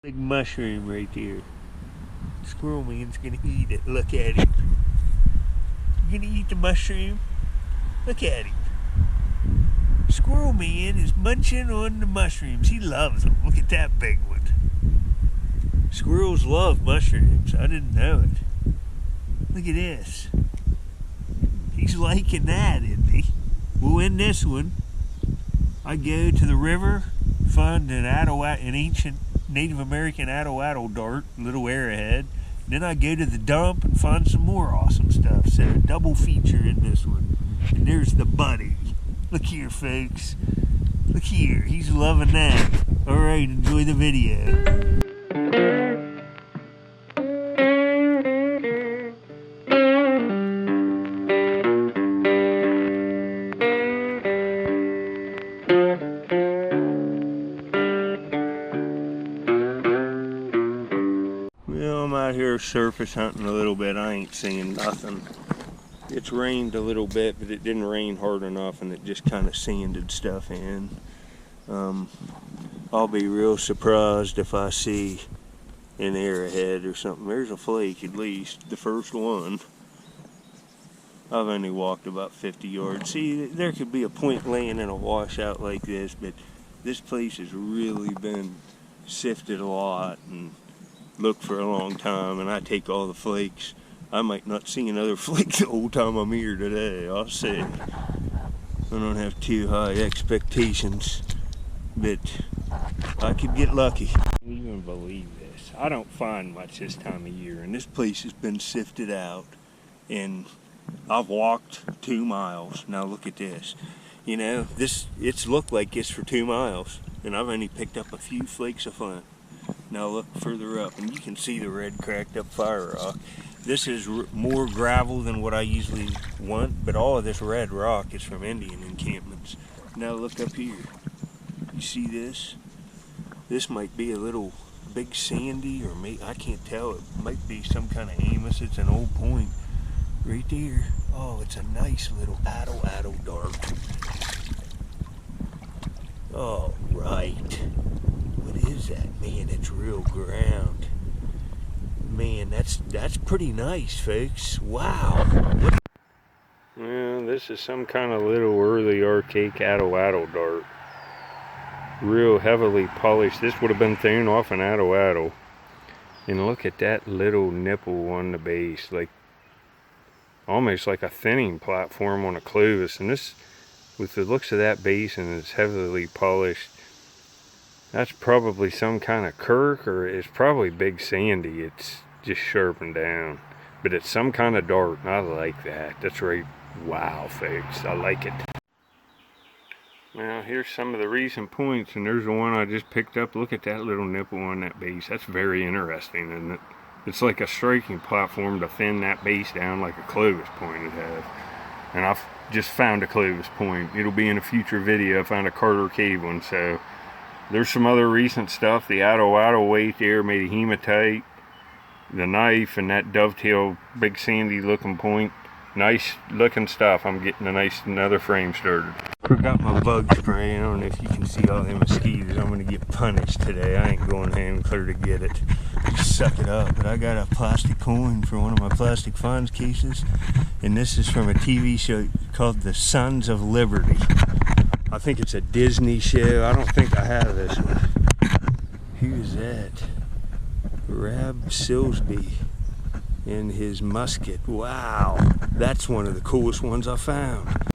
Big mushroom right there. Squirrel man's gonna eat it. Look at him. You gonna eat the mushroom? Look at him. Squirrel man is munching on the mushrooms. He loves them. Look at that big one. Squirrels love mushrooms. I didn't know it. Look at this. He's liking that, isn't he? We'll end this one. I go to the river, find an ancient Native American attle dart, little arrowhead. Then I go to the dump and find some more awesome stuff. So double feature in this one. And there's the buddy. Look here, folks. Look here. He's loving that. All right, enjoy the video. Well, I'm out here surface hunting a little bit. I ain't seeing nothing. It's rained a little bit, but it didn't rain hard enough, and it just kind of sanded stuff in. I'll be real surprised if I see an arrowhead or something. There's a flake, at least, the first one. I've only walked about 50 yards. See, there could be a point laying in a washout like this, but this place has really been sifted a lot and looked for a long time, and I take all the flakes. I might not see another flake the whole time I'm here today. I'll see. I don't have too high expectations, but I could get lucky. I can't even believe this. I don't find much this time of year, and this place has been sifted out, and I've walked 2 miles. Now look at this. You know, it's looked like it's for 2 miles, and I've only picked up a few flakes of flint. Now look further up, and you can see the red cracked up fire rock. This is more gravel than what I usually want, but all of this red rock is from Indian encampments. Now look up here. You see this? This might be a little big sandy, or I can't tell. It might be some kind of Amos. It's an old point right there. Oh, it's a nice little attle dart. All right. What is that, man? It's real ground. Man, that's pretty nice, folks. Wow. Well, this is some kind of little early archaic attle dart. Real heavily polished. This would have been thrown off an attle. And look at that little nipple on the base, like almost like a thinning platform on a clovis. And this, with the looks of that base and it's heavily polished, that's probably some kind of kirk, or it's probably big sandy. It's just sharpened down, but it's some kind of dart, and I like that. That's right. Wow, folks, I like it. Now here's some of the recent points, and there's the one I just picked up. Look at that little nipple on that base. That's very interesting, isn't it? It's like a striking platform to thin that base down like a clovis point would have. And I've just found a clovis point. It'll be in a future video. I found a Carter Cave one. So there's some other recent stuff. The attle weight there made a hematite. The knife and that dovetail big sandy looking point. Nice looking stuff. I'm getting another frame started. Forgot my bug spray. I don't know if you can see all them mosquitoes. I'm gonna get punished today. I ain't going home clear to get it. Just suck it up. But I got a plastic coin for one of my plastic finds cases, and this is from a TV show called The Sons of Liberty. I think it's a Disney show. I don't think I have this one. Who's that? Rab Silsby in his musket. Wow, that's one of the coolest ones I found.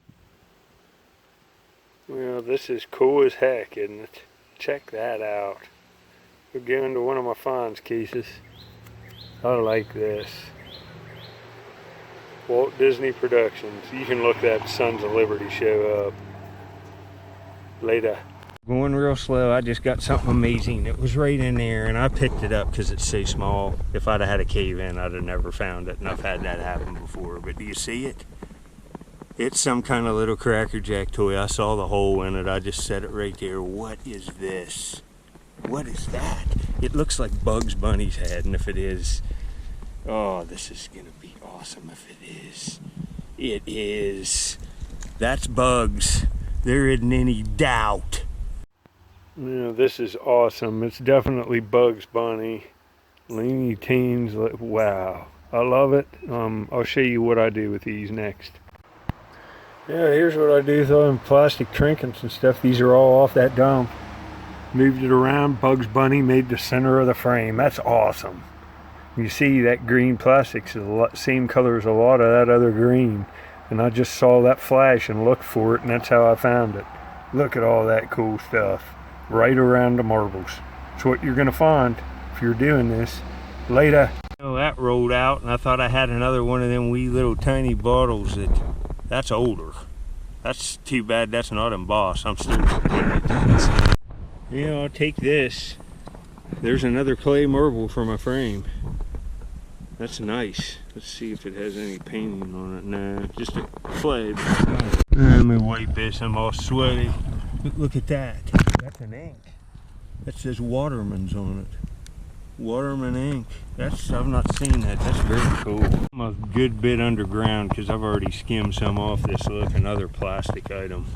Well, this is cool as heck, isn't it? Check that out. We're going to one of my finds cases. I like this. Walt Disney Productions. You can look that Sons of Liberty show up later. Going real slow. I just got something amazing. It was right in there, and I picked it up because it's so small. If I'd have had a cave in, I'd have never found it, and I've had that happen before. But do you see it? It's some kind of little Cracker Jack toy. I saw the hole in it. I just set it right there. What is this? What is that? It looks like Bugs Bunny's head, and if it is, oh, this is gonna be awesome if it is. It is. That's Bugs. There isn't any doubt. You know, this is awesome. It's definitely Bugs Bunny. Looney Tunes, wow. I love it. I'll show you what I do with these next. Yeah, here's what I do with all them plastic trinkets and stuff. These are all off that dump. Moved it around. Bugs Bunny made the center of the frame. That's awesome. You see that green plastic's the same color as a lot of that other green. And I just saw that flash and looked for it, and that's how I found it. Look at all that cool stuff. Right around the marbles. It's what you're going to find if you're doing this. Later. Oh, that rolled out, and I thought I had another one of them wee little tiny bottles that's older. That's too bad that's not embossed. I'm still I'll take this. There's another clay marble for my frame. That's nice. Let's see if it has any painting on it. Nah, just a clay. Let me wipe this. I'm all sweaty. Look at that. That's an ink. That says Waterman's on it. Waterman ink. I've not seen that. That's very cool. I'm a good bit underground because I've already skimmed some off this. Look, another plastic item.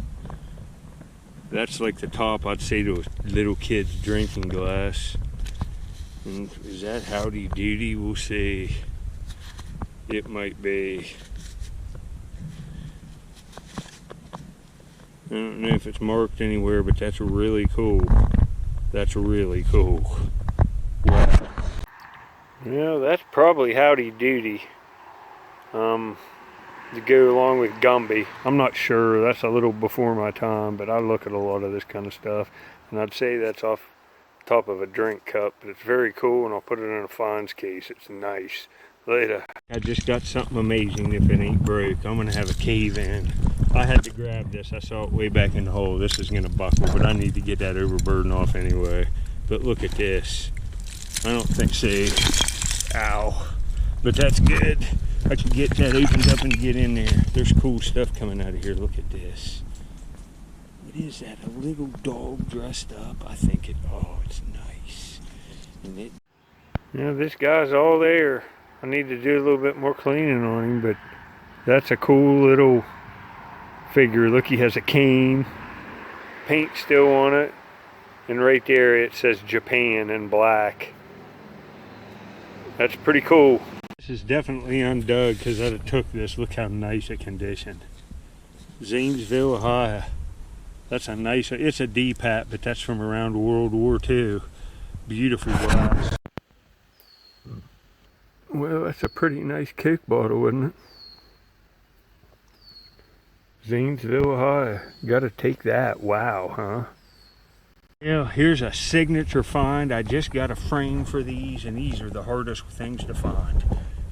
That's like the top, I'd say, to a little kid's drinking glass. And is that Howdy Doody? We'll see. It might be. I don't know if it's marked anywhere, but that's really cool. That's really cool. Wow. Yeah, that's probably Howdy Doody. To go along with Gumby. I'm not sure. That's a little before my time, but I look at a lot of this kind of stuff. And I'd say that's off the top of a drink cup, but it's very cool, and I'll put it in a fines case. It's nice. Later. I just got something amazing if it ain't broke. I'm gonna have a cave in. I had to grab this. I saw it way back in the hole. This is gonna buckle, but I need to get that overburden off anyway. But look at this. I don't think so. Ow. But that's good. I can get that opened up and get in there. There's cool stuff coming out of here. Look at this. What is that? A little dog dressed up? I think it's nice. And it. Yeah, this guy's all there. I need to do a little bit more cleaning on him, but that's a cool little figure. Look, he has a cane. Paint still on it. And right there it says Japan in black. That's pretty cool. This is definitely undug because I took this. Look how nice a condition. Zanesville, Ohio. That's a nice, it's a D-pat, but that's from around World War II. Beautiful glass. Well, that's a pretty nice Coke bottle, isn't it? Zanesville, Ohio. Gotta take that. Wow, huh? Yeah, here's a signature find. I just got a frame for these, and these are the hardest things to find.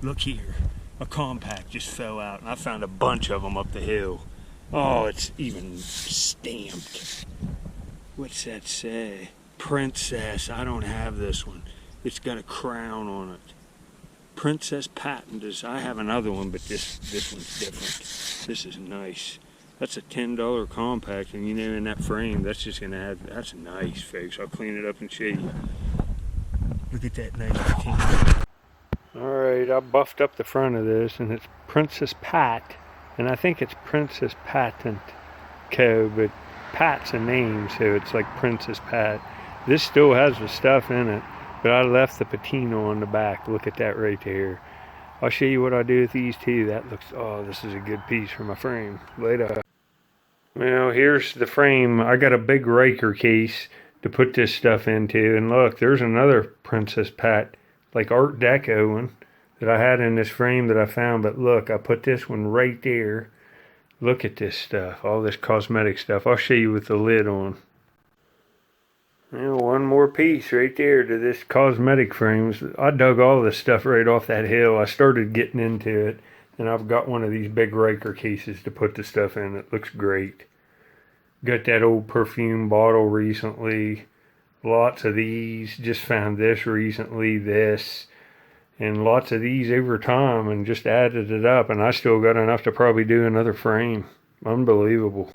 Look here. A compact just fell out, and I found a bunch of them up the hill. Oh, it's even stamped. What's that say? Princess. I don't have this one. It's got a crown on it. Princess patent is. I have another one, but this one's different. This is nice. That's a $10 compact, and in that frame, that's just gonna have. That's nice, folks. I'll clean it up and show you. Look at that nice patina. All right, I buffed up the front of this, and it's Princess Pat, and I think it's Princess Patent Co. But Pat's a name, so it's like Princess Pat. This still has the stuff in it, but I left the patina on the back. Look at that right there. I'll show you what I do with these too. That looks. Oh, this is a good piece for my frame. Later. Well, here's the frame. I got a big raker case to put this stuff into, and look, there's another Princess Pat, like Art Deco one that I had in this frame that I found, but look, I put this one right there. Look at this stuff, all this cosmetic stuff. I'll show you with the lid on. Well, one more piece right there to this cosmetic frames. I dug all this stuff right off that hill. I started getting into it, and I've got one of these big raker cases to put the stuff in. It looks great. Got that old perfume bottle recently. Lots of these. Just found this recently, this. And lots of these over time, and just added it up. And I still got enough to probably do another frame. Unbelievable.